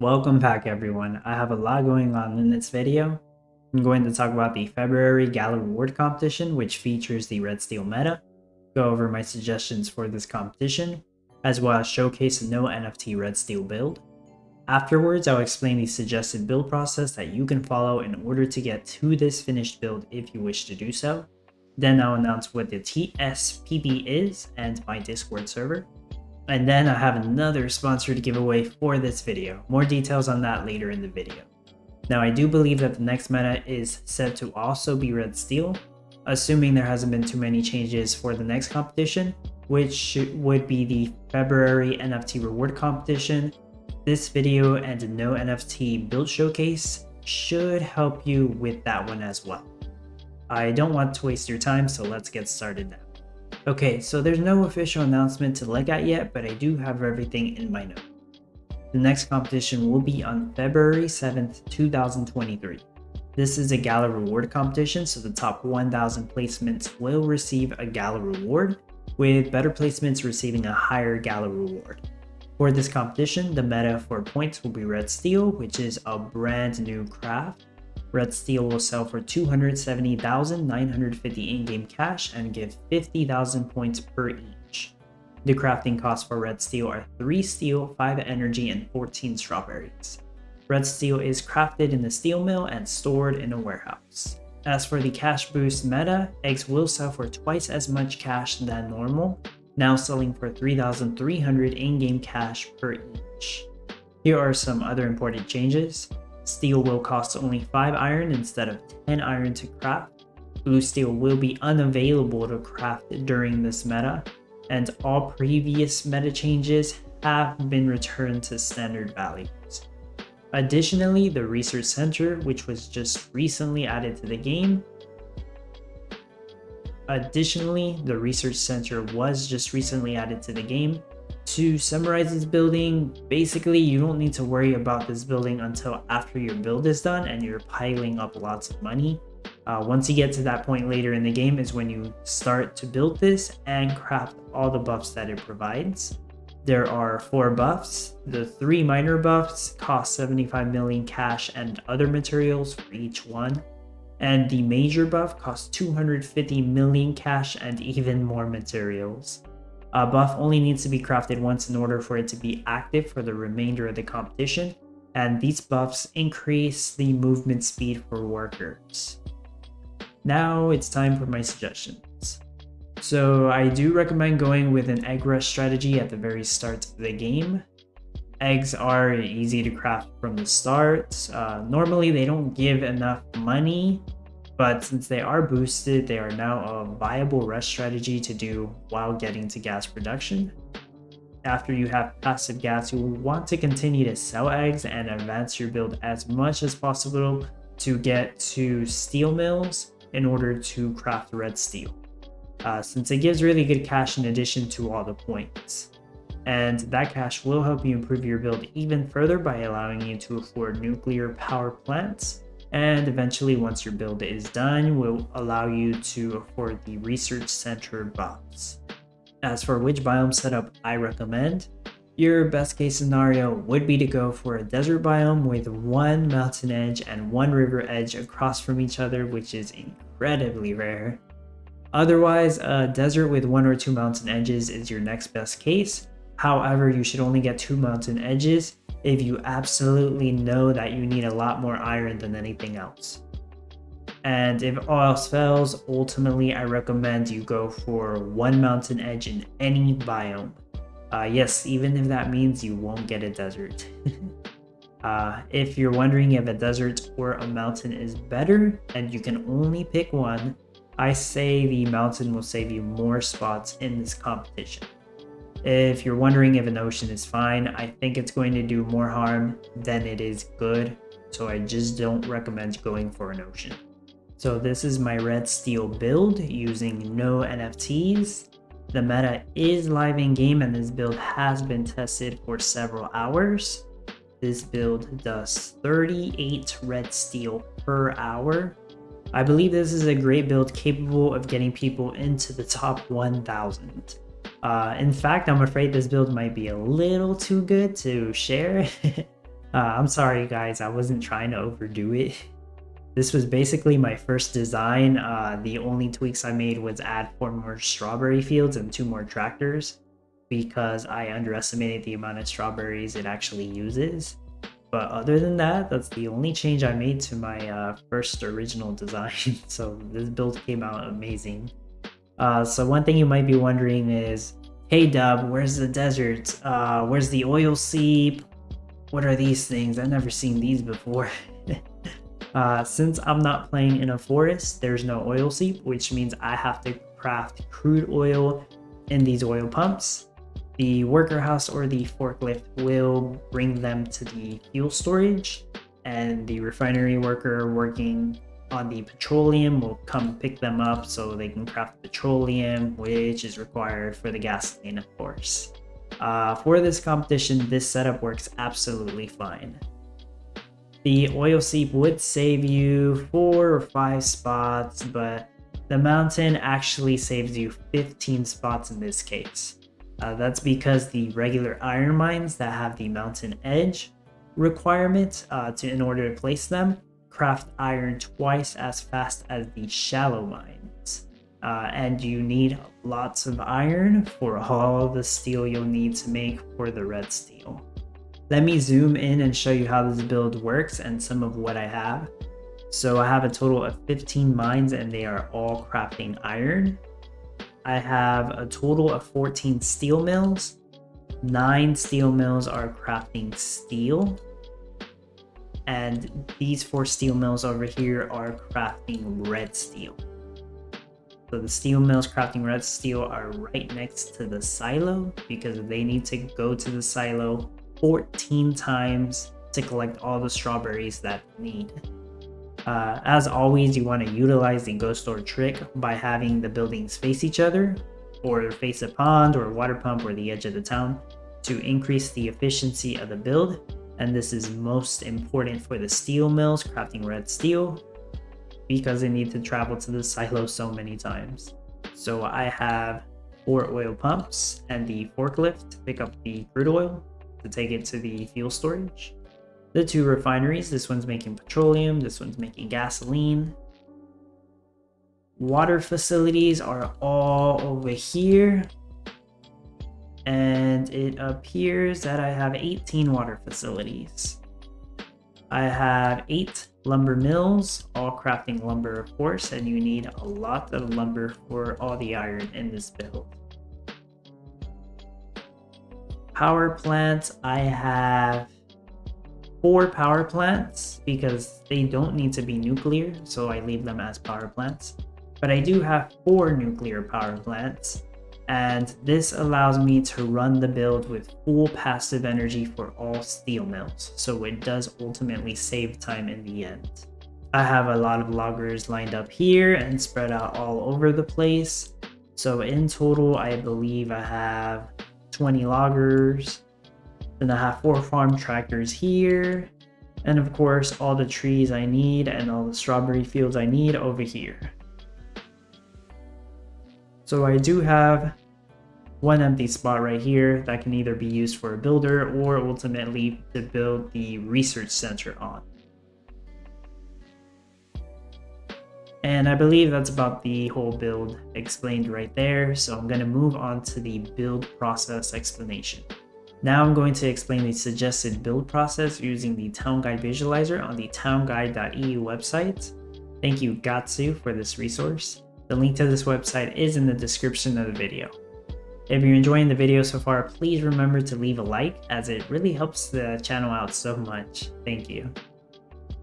Welcome back everyone. I have a lot going on in this video. I'm going to talk about the February Gala Reward Competition, which features the Red Steel meta, go over my suggestions for this competition, as well as showcase a No NFT Red Steel build. Afterwards, I'll explain the suggested build process that you can follow in order to get to this finished build if you wish to do so. Then I'll announce what the TSPB is and my Discord server. And then I have another sponsored giveaway for this video. More details on that later in the video. Now I do believe that the next meta is set to also be Red Steel, assuming there hasn't been too many changes for the next competition, which would be the February NFT Reward Competition. This video and No NFT build showcase should help you with that one as well. I don't want to waste your time, so let's get started now. Okay, so there's no official announcement to look at yet, but I do have everything in my notes. The next competition will be on February 7th, 2023. This is a Gala Reward competition, so the top 1,000 placements will receive a Gala Reward, with better placements receiving a higher Gala Reward. For this competition, the meta for points will be Red Steel, which is a brand new craft. Red Steel will sell for 270,950 in-game cash and give 50,000 points per each. The crafting costs for Red Steel are 3 steel, 5 energy, and 14 strawberries. Red Steel is crafted in the steel mill and stored in a warehouse. As for the cash boost meta, eggs will sell for twice as much cash than normal, now selling for 3,300 in-game cash per each. Here are some other important changes. Steel will cost only 5 iron instead of 10 iron to craft. Blue steel will be unavailable to craft during this meta, and all previous meta changes have been returned to standard values. Additionally, the research center, which was just recently added to the game, To summarize this building, basically you don't need to worry about this building until after your build is done and you're piling up lots of money. Once you get to that point later in the game is when you start to build this and craft all the buffs that it provides. There are 4 buffs. The 3 minor buffs cost 75 million cash and other materials for each one. And the major buff costs 250 million cash and even more materials. A buff only needs to be crafted once in order for it to be active for the remainder of the competition, and these buffs increase the movement speed for workers. Now it's time for my suggestions. So I do recommend going with an egg rush strategy at the very start of the game. Eggs are easy to craft from the start. Normally they don't give enough money, but since they are boosted, they are now a viable rush strategy to do while getting to gas production. After you have passive gas, you will want to continue to sell eggs and advance your build as much as possible to get to steel mills in order to craft red steel, since it gives really good cash in addition to all the points. And that cash will help you improve your build even further by allowing you to afford nuclear power plants, and eventually once your build is done will allow you to afford the research center buffs. As for which biome setup I recommend, your best case scenario would be to go for a desert biome with 1 mountain edge and 1 river edge across from each other, which is incredibly rare. Otherwise, a desert with 1 or 2 mountain edges is your next best case. However, you should only get 2 mountain edges if you absolutely know that you need a lot more iron than anything else. And if all else fails, ultimately I recommend you go for 1 mountain edge in any biome. Yes, even if that means you won't get a desert. If you're wondering if a desert or a mountain is better and you can only pick one, I say the mountain will save you more spots in this competition. If you're wondering if an ocean is fine, I think it's going to do more harm than it is good, so I just don't recommend going for an ocean. So this is my red steel build using no NFTs. The meta is live in game and this build has been tested for several hours. This build does 38 red steel per hour. I believe this is a great build capable of getting people into the top 1,000. In fact, I'm afraid this build might be a little too good to share. I'm sorry guys, I wasn't trying to overdo it. This was basically my first design. The only tweaks I made was add 4 more strawberry fields and 2 more tractors because I underestimated the amount of strawberries it actually uses. But other than that, that's the only change I made to my first original design. So this build came out amazing. So one thing you might be wondering is, hey Dub, where's the desert? Where's the oil seep? What are these things? I've never seen these before. Since I'm not playing in a forest, there's no oil seep, which means I have to craft crude oil in these oil pumps. The worker house or the forklift will bring them to the fuel storage, and the refinery worker working on the petroleum will come pick them up so they can craft petroleum, which is required for the gasoline, of course. For this competition, this setup works absolutely fine. The oil seep would save you 4 or 5 spots, but the mountain actually saves you 15 spots in this case. That's because the regular iron mines that have the mountain edge requirement in order to place them craft iron twice as fast as the shallow mines. And you need lots of iron for all the steel you'll need to make for the red steel. Let me zoom in and show you how this build works and some of what I have. So I have a total of 15 mines and they are all crafting iron. I have a total of 14 steel mills. 9 steel mills are crafting steel. And these 4 steel mills over here are crafting red steel. So the steel mills crafting red steel are right next to the silo because they need to go to the silo 14 times to collect all the strawberries that they need. As always, you want to utilize the ghost door trick by having the buildings face each other or face a pond or a water pump or the edge of the town to increase the efficiency of the build. And this is most important for the steel mills crafting red steel because they need to travel to the silo so many times. So I have 4 oil pumps and the forklift to pick up the crude oil to take it to the fuel storage. The 2 refineries, this one's making petroleum, this one's making gasoline. Water facilities are all over here. And it appears that I have 18 water facilities. I have 8 lumber mills, all crafting lumber of course, and you need a lot of lumber for all the iron in this build. Power plants, I have 4 power plants because they don't need to be nuclear, so I leave them as power plants. But I do have 4 nuclear power plants, and this allows me to run the build with full passive energy for all steel mills, so it does ultimately save time in the end. I have a lot of loggers lined up here and spread out all over the place. So in total, I believe I have 20 loggers. Then I have 4 farm tractors here. And of course, all the trees I need and all the strawberry fields I need over here. So I do have 1 empty spot right here that can either be used for a builder or ultimately to build the research center on. And I believe that's about the whole build explained right there. So I'm going to move on to the build process explanation. Now I'm going to explain the suggested build process using the Town Guide Visualizer on the townguide.eu website. Thank you Gatsu for this resource. The link to this website is in the description of the video. If you're enjoying the video so far, please remember to leave a like as it really helps the channel out so much. Thank you.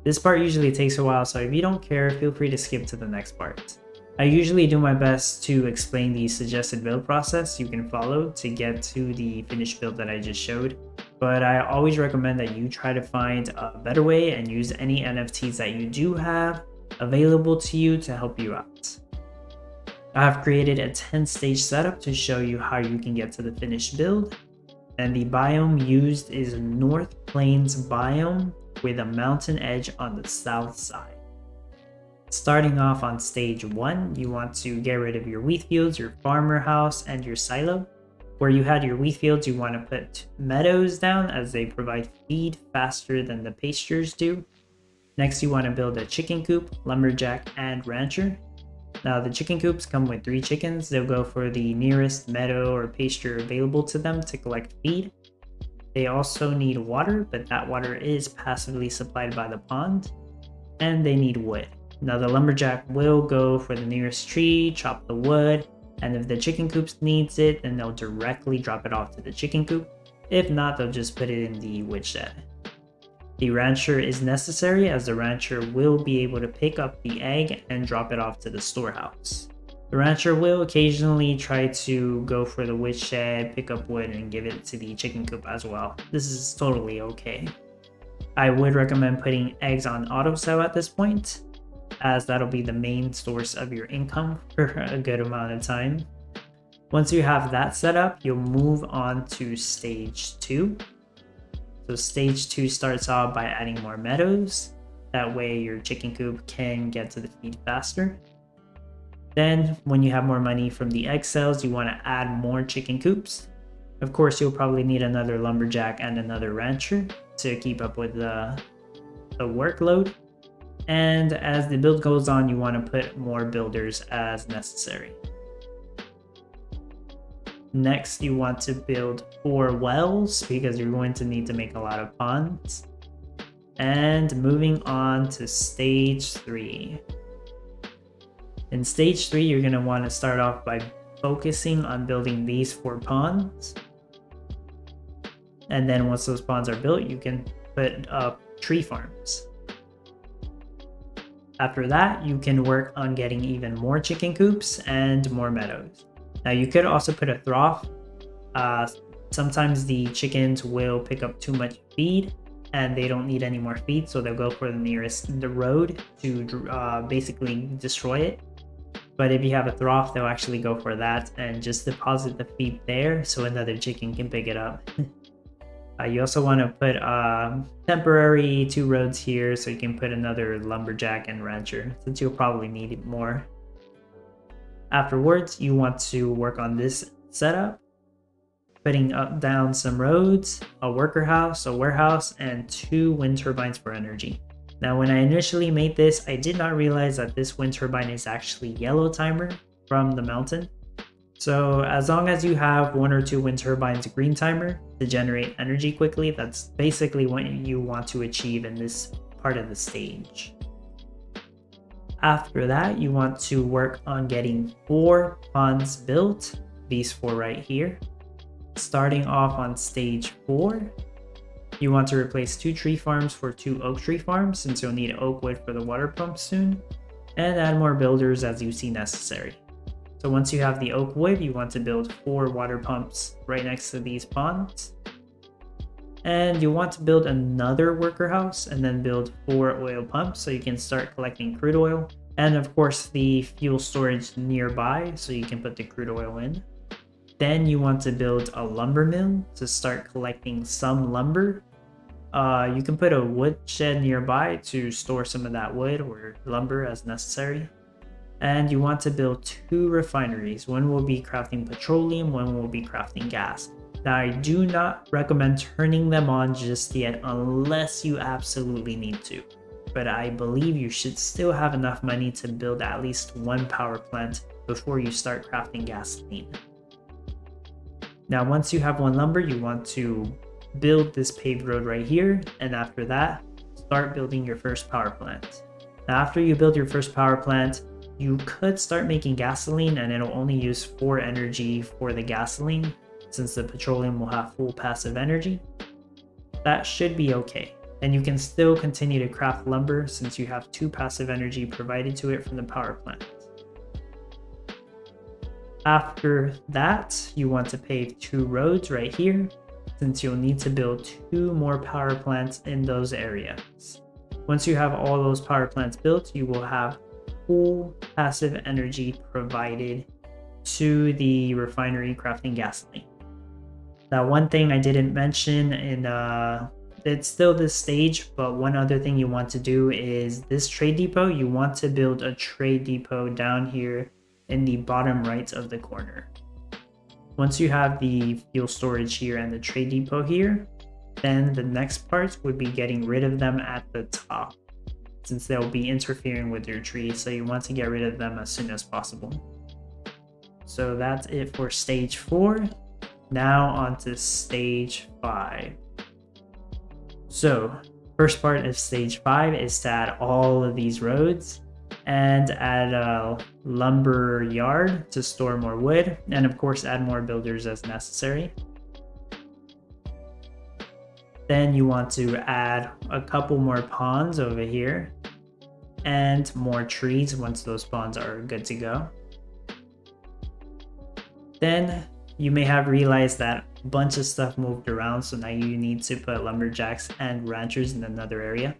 This part usually takes a while, so if you don't care, feel free to skip to the next part. I usually do my best to explain the suggested build process you can follow to get to the finished build that I just showed, but I always recommend that you try to find a better way and use any NFTs that you do have available to you to help you out. I have created a 10-stage setup to show you how you can get to the finished build, and the biome used is North Plains biome with a mountain edge on the south side. Starting off on stage 1, you want to get rid of your wheat fields, your farmer house, and your silo. Where you had your wheat fields, you want to put meadows down as they provide feed faster than the pastures do. Next, you want to build a chicken coop, lumberjack, and rancher. Now, the chicken coops come with 3 chickens. They'll go for the nearest meadow or pasture available to them to collect feed. They also need water, but that water is passively supplied by the pond. And they need wood. Now, the lumberjack will go for the nearest tree, chop the wood, and if the chicken coop needs it, then they'll directly drop it off to the chicken coop. If not, they'll just put it in the woodshed. The rancher is necessary as the rancher will be able to pick up the egg and drop it off to the storehouse. The rancher will occasionally try to go for the woodshed, pick up wood, and give it to the chicken coop as well. This is totally okay. I would recommend putting eggs on auto sell at this point, as that'll be the main source of your income for a good amount of time. Once you have that set up, you'll move on to stage 2. So stage 2 starts off by adding more meadows. That way your chicken coop can get to the feed faster. Then when you have more money from the egg sales, you want to add more chicken coops. Of course, you'll probably need another lumberjack and another rancher to keep up with the workload. And as the build goes on, you want to put more builders as necessary. Next, you want to build 4 wells because you're going to need to make a lot of ponds. And moving on to stage 3. In stage 3, you're going to want to start off by focusing on building these 4 ponds. And then once those ponds are built, you can put up tree farms. After that, you can work on getting even more chicken coops and more meadows. Now you could also put a trough. Sometimes the chickens will pick up too much feed and they don't need any more feed, so they'll go for the road to basically destroy it. But if you have a trough, they'll actually go for that and just deposit the feed there so another chicken can pick it up. You also want to put temporary 2 roads here so you can put another lumberjack and rancher, since you'll probably need it more. Afterwards, you want to work on this setup, putting down some roads, a worker house, a warehouse, and 2 wind turbines for energy. Now, when I initially made this, I did not realize that this wind turbine is actually yellow timer from the mountain. So as long as you have 1 or 2 wind turbines green timer to generate energy quickly, that's basically what you want to achieve in this part of the stage. After that, you want to work on getting 4 ponds built, these 4 right here. Starting off on stage 4, you want to replace 2 tree farms for 2 oak tree farms, since you'll need oak wood for the water pumps soon, and add more builders as you see necessary. So once you have the oak wood, you want to build 4 water pumps right next to these ponds. And you want to build another worker house and then build 4 oil pumps so you can start collecting crude oil. And of course the fuel storage nearby so you can put the crude oil in. Then you want to build a lumber mill to start collecting some lumber. You can put a wood shed nearby to store some of that wood or lumber as necessary. And you want to build 2 refineries. One will be crafting petroleum, one will be crafting gas. Now, I do not recommend turning them on just yet unless you absolutely need to. But I believe you should still have enough money to build at least 1 power plant before you start crafting gasoline. Now, once you have 1 lumber, you want to build this paved road right here. And after that, start building your first power plant. Now, after you build your first power plant, you could start making gasoline and it'll only use 4 energy for the gasoline since the petroleum will have full passive energy. That should be okay. And you can still continue to craft lumber since you have 2 passive energy provided to it from the power plant. After that, you want to pave 2 roads right here since you'll need to build 2 more power plants in those areas. Once you have all those power plants built, you will have full passive energy provided to the refinery crafting gasoline. Now, one thing I didn't mention it's still this stage, but one other thing you want to do is this trade depot. You want to build a trade depot down here in the bottom right of the corner. Once you have the fuel storage here and the trade depot here, then the next part would be getting rid of them at the top, since they'll be interfering with your tree, so you want to get rid of them as soon as possible. So that's it for stage 4. Now on to stage 5. So first part of stage 5 is to add all of these roads and add a lumber yard to store more wood, and of course add more builders as necessary. Then you want to add a couple more ponds over here and more trees once those ponds are good to go. Then you may have realized that a bunch of stuff moved around, so now you need to put lumberjacks and ranchers in another area.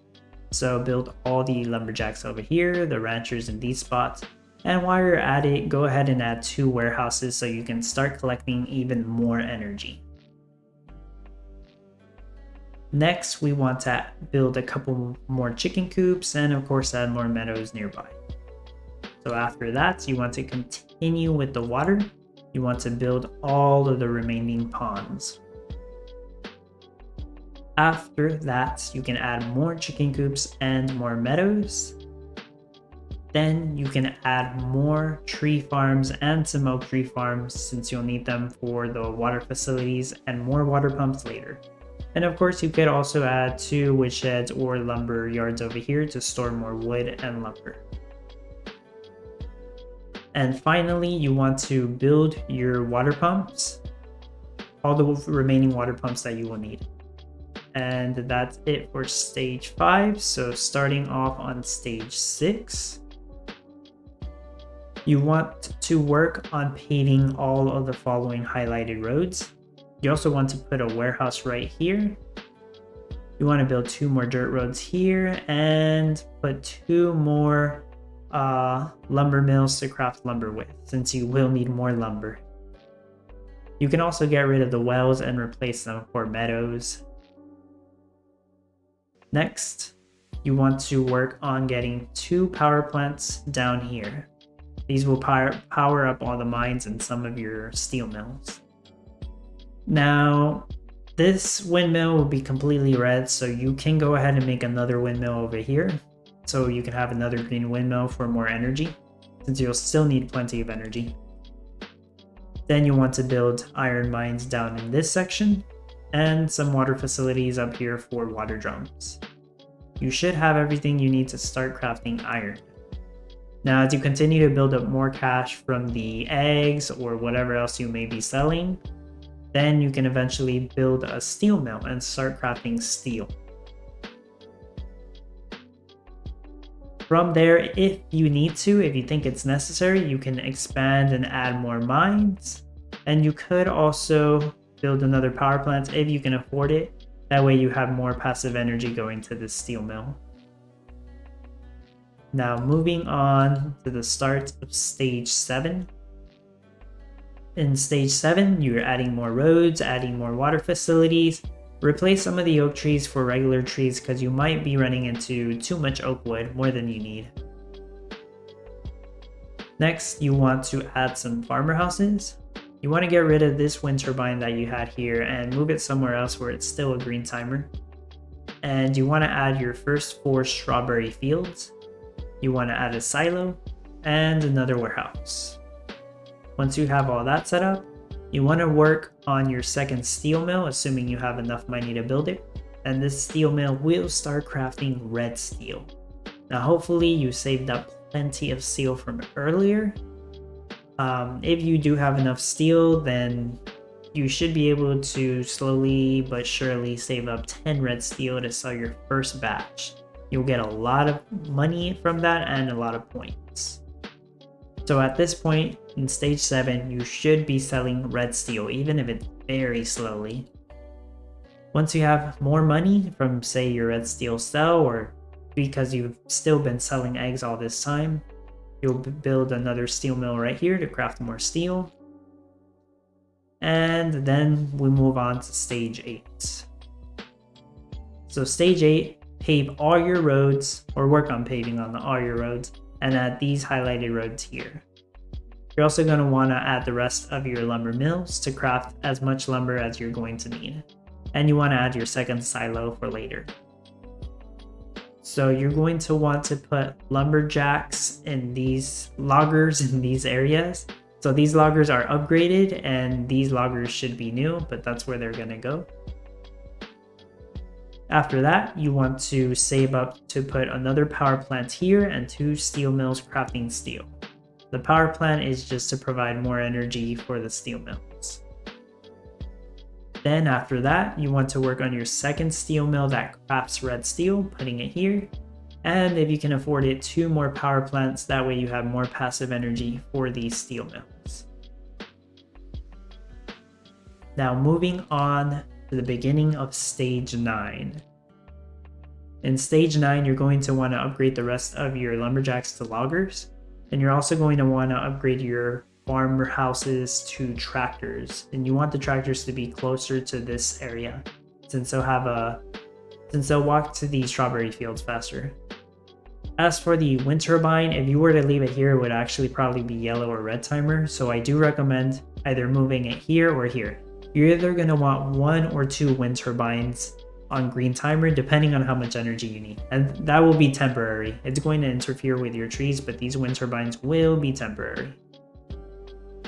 So build all the lumberjacks over here, the ranchers in these spots, and while you're at it, go ahead and add 2 warehouses so you can start collecting even more energy. Next, we want to build a couple more chicken coops and of course add more meadows nearby. So after that, you want to continue with the water. You want to build all of the remaining ponds. After that, you can add more chicken coops and more meadows. Then you can add more tree farms and some oak tree farms, since you'll need them for the water facilities and more water pumps later. And of course, you could also add 2 woodsheds or lumber yards over here to store more wood and lumber. And finally, you want to build your water pumps, all the remaining water pumps that you will need. And that's it for stage 5. So starting off on stage 6, you want to work on paving all of the following highlighted roads. You also want to put a warehouse right here. You want to build 2 more dirt roads here and put 2 more lumber mills to craft lumber with, since you will need more lumber. You can also get rid of the wells and replace them for meadows. Next, you want to work on getting 2 power plants down here. These will power up all the mines and some of your steel mills. Now, this windmill will be completely red, so you can go ahead and make another windmill over here, so you can have another green windmill for more energy, since you'll still need plenty of energy. Then you want to build iron mines down in this section, and some water facilities up here for water drums. You should have everything you need to start crafting iron. Now, as you continue to build up more cash from the eggs or whatever else you may be selling, then you can eventually build a steel mill and start crafting steel. From there, if you need to, if you think it's necessary, you can expand and add more mines. And you could also build another power plant if you can afford it. That way you have more passive energy going to the steel mill. Now moving on to the start of stage 7. In stage 7, you're adding more roads, adding more water facilities. Replace some of the oak trees for regular trees because you might be running into too much oak wood, more than you need. Next, you want to add some farmer houses. You want to get rid of this wind turbine that you had here and move it somewhere else where it's still a green timer. And you want to add your first 4 strawberry fields. You want to add a silo and another warehouse. Once you have all that set up, you want to work on your second steel mill, assuming you have enough money to build it. And this steel mill will start crafting red steel. Now hopefully you saved up plenty of steel from earlier. If you do have enough steel, then you should be able to slowly but surely save up 10 red steel to sell your first batch. You'll get a lot of money from that and a lot of points. So at this point in stage 7, you should be selling red steel, even if it's very slowly. Once you have more money from, say, your red steel sell, or because you've still been selling eggs all this time, you'll build another steel mill right here to craft more steel. And then we move on to stage 8. So stage 8, pave all your roads, or work on paving on all your roads, and add these highlighted roads here. You're also going to want to add the rest of your lumber mills to craft as much lumber as you're going to need. And you want to add your second silo for later. So you're going to want to put lumberjacks in these loggers in these areas. So these loggers are upgraded and these loggers should be new, but that's where they're going to go. After that, you want to save up to put another power plant here and 2 steel mills crafting steel. The power plant is just to provide more energy for the steel mills. Then after that, you want to work on your second steel mill that crafts red steel, putting it here. And if you can afford it, 2 more power plants, that way you have more passive energy for these steel mills. Now moving on to the beginning of stage 9. In stage 9, you're going to want to upgrade the rest of your lumberjacks to loggers. And you're also going to want to upgrade your farmer houses to tractors, and you want the tractors to be closer to this area since they'll walk to the strawberry fields faster. As for the wind turbine, if you were to leave it here, it would actually probably be yellow or red timer, so I do recommend either moving it here or here. You're either going to want 1 or 2 wind turbines on green timer depending on how much energy you need, and that will be temporary. It's going to interfere with your trees, but these wind turbines will be temporary.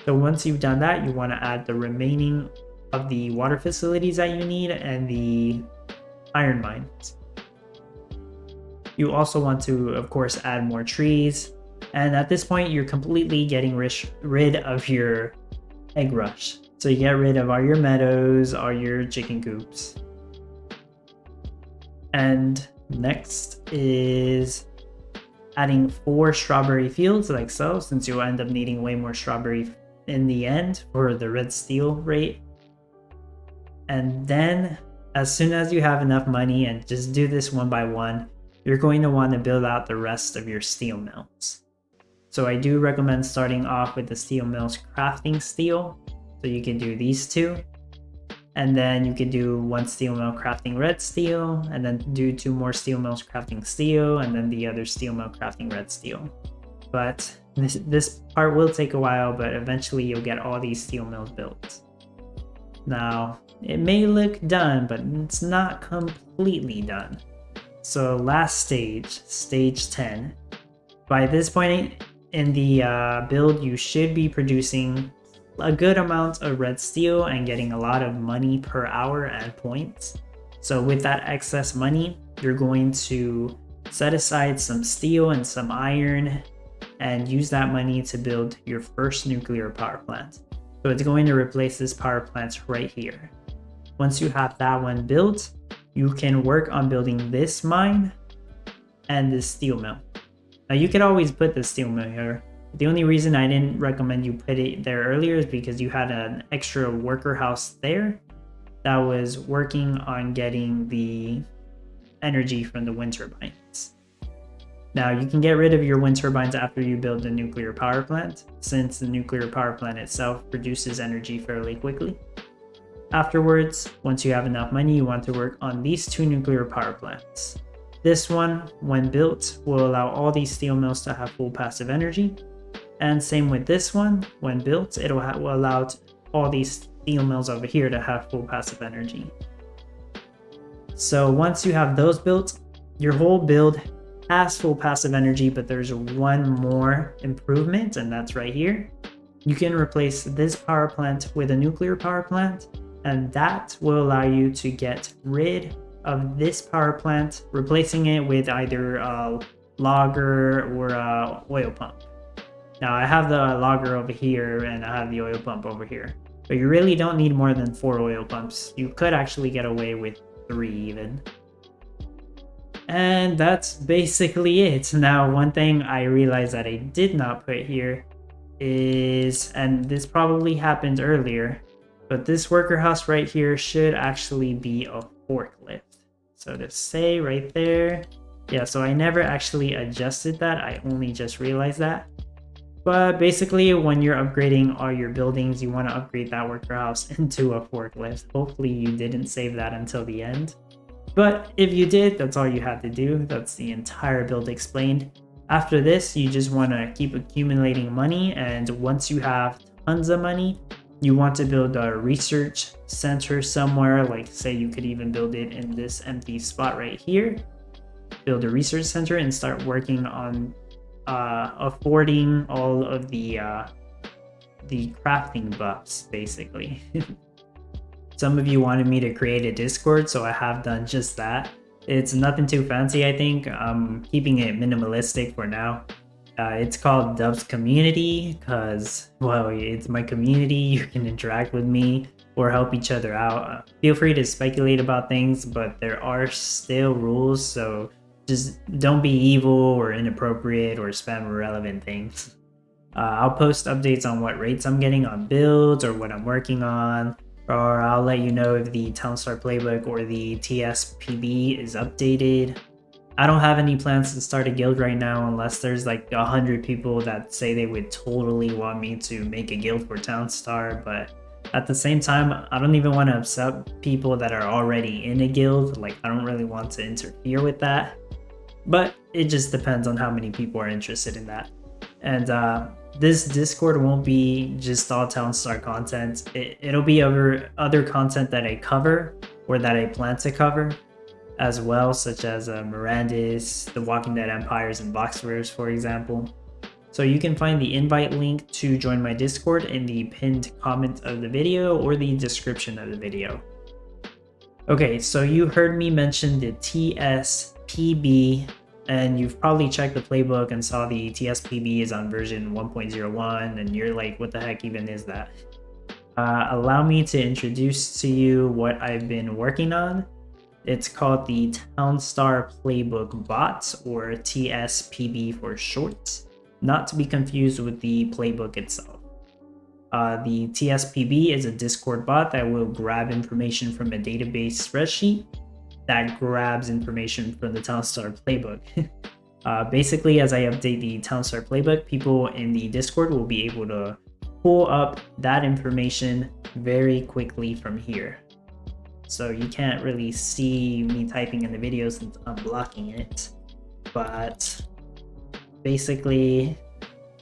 So once you've done that, you want to add the remaining of the water facilities that you need and the iron mines. You also want to, of course, add more trees. And at this point, you're completely getting rid of your egg rush. So you get rid of all your meadows, all your chicken coops. And next is adding 4 strawberry fields like so, since you'll end up needing way more strawberry in the end for the red steel rate. And then as soon as you have enough money, and just do this one by one, you're going to want to build out the rest of your steel mills. So I do recommend starting off with the steel mills crafting steel. So you can do these 2, and then you can do 1 steel mill crafting red steel, and then do 2 more steel mills crafting steel, and then the other steel mill crafting red steel. But this part will take a while, but eventually you'll get all these steel mills built. Now, it may look done, but it's not completely done. So last stage, stage 10. By this point in the build, you should be producing a good amount of red steel and getting a lot of money per hour and points. So with that excess money, you're going to set aside some steel and some iron and use that money to build your first nuclear power plant. So it's going to replace this power plant right here. Once you have that one built, you can work on building this mine and this steel mill. Now you could always put the steel mill here. The only reason I didn't recommend you put it there earlier is because you had an extra worker house there that was working on getting the energy from the wind turbines. Now you can get rid of your wind turbines after you build the nuclear power plant, since the nuclear power plant itself produces energy fairly quickly. Afterwards, once you have enough money, you want to work on these 2 nuclear power plants. This one, when built, will allow all these steel mills to have full passive energy. And same with this one, when built, it will allow all these steel mills over here to have full passive energy. So once you have those built, your whole build has full passive energy, but there's one more improvement, and that's right here. You can replace this power plant with a nuclear power plant, and that will allow you to get rid of this power plant, replacing it with either a logger or a oil pump. Now I have the logger over here and I have the oil pump over here, but you really don't need more than 4 oil pumps. You could actually get away with 3 even. And that's basically it. Now, one thing I realized that I did not put here is, and this probably happened earlier, but this worker house right here should actually be a forklift. So to say right there, yeah, so I never actually adjusted that. I only just realized that. But basically, when you're upgrading all your buildings, you want to upgrade that worker house into a forklift. Hopefully you didn't save that until the end. But if you did, that's all you had to do. That's the entire build explained. After this, you just want to keep accumulating money, and once you have tons of money, you want to build a research center somewhere. Like, say you could even build it in this empty spot right here. Build a research center and start working on affording all of the crafting buffs, basically. Some of you wanted me to create a Discord, so I have done just that. It's nothing too fancy, I think. I'm keeping it minimalistic for now. It's called Dubs Community because, well, it's my community. You can interact with me or help each other out. Feel free to speculate about things, but there are still rules, so just don't be evil or inappropriate or spam irrelevant things. I'll post updates on what rates I'm getting on builds or what I'm working on, or I'll let you know if the Townstar playbook or the TSPB is updated. I don't have any plans to start a guild right now unless there's like 100 people that say they would totally want me to make a guild for Townstar, but at the same time, I don't even want to upset people that are already in a guild. Like, I don't really want to interfere with that, but it just depends on how many people are interested in that. And this Discord won't be just all Townstar content. It'll be other content that I cover or that I plan to cover as well, such as Mirandis, The Walking Dead Empires, and Boxverse, for example. So you can find the invite link to join my Discord in the pinned comment of the video or the description of the video. Okay, so you heard me mention the TSPB, and you've probably checked the playbook and saw the TSPB is on version 1.01, and you're like, what the heck even is that? Allow me to introduce to you what I've been working on. It's called the Townstar Playbook Bot, or TSPB for short, not to be confused with the playbook itself. The TSPB is a Discord bot that will grab information from a database spreadsheet that grabs information from the Townstar playbook. Basically, as I update the Townstar playbook, people in the Discord will be able to pull up that information very quickly from here. So you can't really see me typing in the video since I'm blocking it, but basically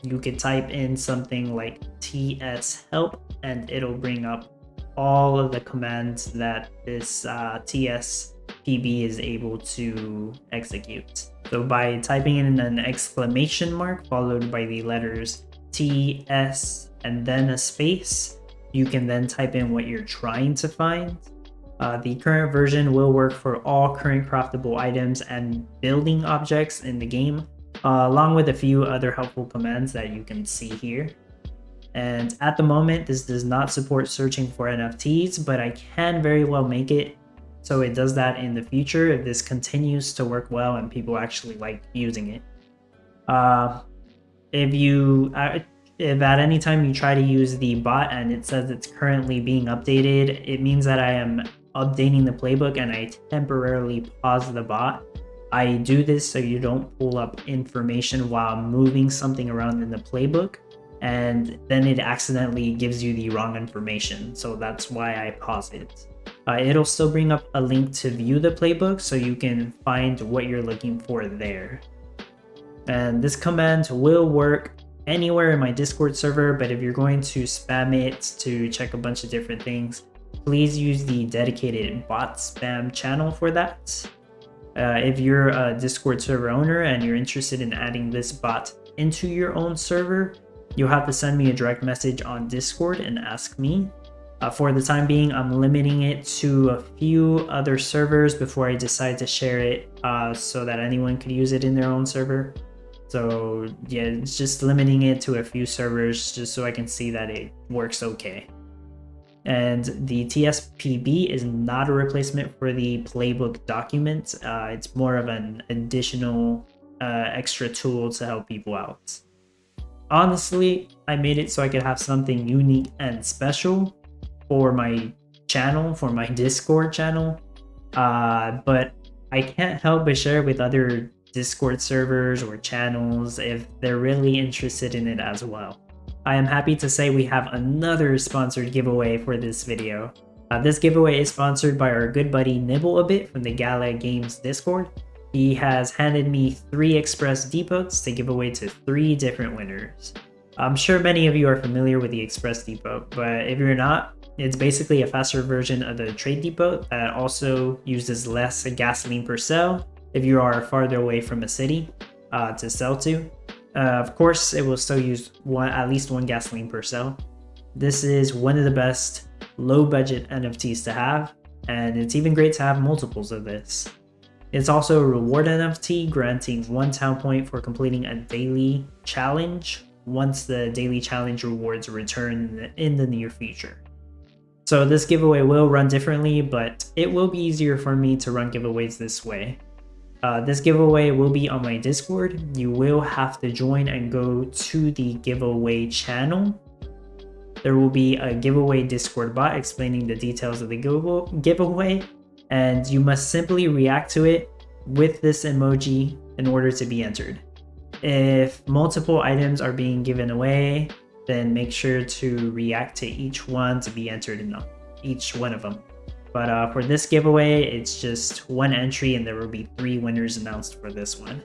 you could type in something like ts help and it'll bring up all of the commands that this TSPB is able to execute. So by typing in an exclamation mark followed by the letters TS and then a space, you can then type in what you're trying to find. The current version will work for all current craftable items and building objects in the game, along with a few other helpful commands that you can see here. And at the moment, this does not support searching for NFTs, but I can very well make it so it does that in the future if this continues to work well and people actually like using it. If at any time you try to use the bot and it says it's currently being updated, it means that I am updating the playbook and I temporarily pause the bot. I do this so you don't pull up information while moving something around in the playbook, and then it accidentally gives you the wrong information. So that's why I pause it. It'll still bring up a link to view the playbook so you can find what you're looking for there. And this command will work anywhere in my Discord server, but if you're going to spam it to check a bunch of different things, please use the dedicated bot spam channel for that. If you're a Discord server owner and you're interested in adding this bot into your own server, you'll have to send me a direct message on Discord and ask me. For the time being, I'm limiting it to a few other servers before I decide to share it so that anyone could use it in their own server. So yeah, it's just limiting it to a few servers just so I can see that it works okay. And the TSPB is not a replacement for the playbook document. It's more of an additional extra tool to help people out. Honestly, I made it so I could have something unique and special for my channel, for my Discord channel. But I can't help but share it with other Discord servers or channels if they're really interested in it as well. I am happy to say we have another sponsored giveaway for this video. This giveaway is sponsored by our good buddy Nibble a Bit from the Gala Games Discord. he has handed me 3 Express Depots to give away to 3 different winners. I'm sure many of you are familiar with the Express Depot, but if you're not, it's basically a faster version of the Trade Depot that also uses less gasoline per cell if you are farther away from a city to sell to. Of course, it will still use at least 1 gasoline per cell. This is one of the best low budget NFTs to have, and it's even great to have multiples of this. It's also a reward NFT, granting 1 town point for completing a daily challenge once the daily challenge rewards return in the near future. So this giveaway will run differently, but it will be easier for me to run giveaways this way. This giveaway will be on my Discord. You will have to join and go to the giveaway channel. There will be a giveaway Discord bot explaining the details of the giveaway, and you must simply react to it with this emoji in order to be entered. If multiple items are being given away, then make sure to react to each one to be entered in each one of them. But for this giveaway, it's just 1 entry and there will be 3 winners announced for this one.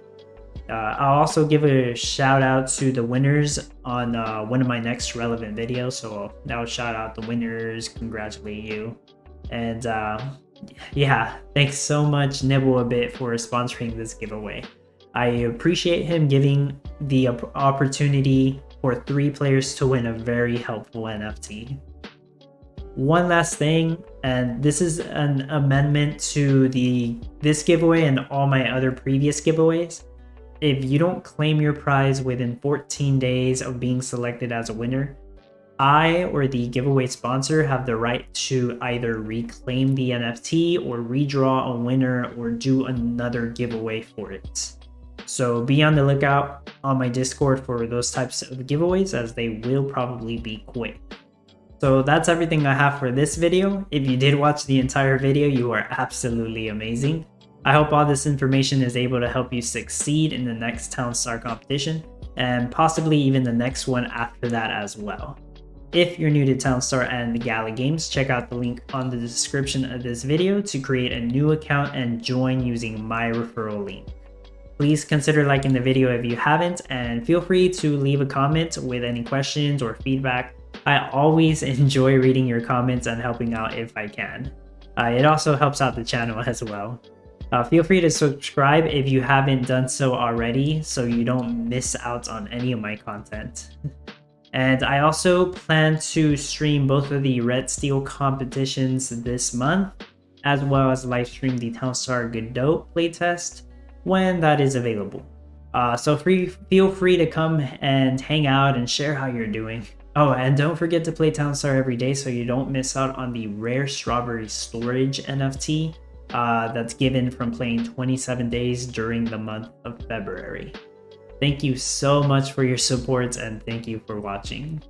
I'll also give a shout out to the winners on one of my next relevant videos. So I'll shout out the winners, congratulate you. And yeah, thanks so much Nibble a bit for sponsoring this giveaway. I appreciate him giving the opportunity for 3 players to win a very helpful NFT. One last thing, and this is an amendment to this giveaway and all my other previous giveaways. If you don't claim your prize within 14 days of being selected as a winner, I or the giveaway sponsor have the right to either reclaim the NFT or redraw a winner or do another giveaway for it. So be on the lookout on my Discord for those types of giveaways, as they will probably be quick. So that's everything I have for this video. If you did watch the entire video, you are absolutely amazing. I hope all this information is able to help you succeed in the next Town Star competition, and possibly even the next one after that as well. If you're new to Town Star and the Gala games, check out the link on the description of this video to create a new account and join using my referral link. Please consider liking the video if you haven't, and feel free to leave a comment with any questions or feedback. I always enjoy reading your comments and helping out if I can. It also helps out the channel as well. Feel free to subscribe if you haven't done so already, so you don't miss out on any of my content. And I also plan to stream both of the Red Steel competitions this month, as well as live stream the Town Star Godot playtest when that is available. So feel free to come and hang out and share how you're doing. Oh, and don't forget to play Town Star every day so you don't miss out on the rare strawberry storage NFT that's given from playing 27 days during the month of February. Thank you so much for your support, and thank you for watching.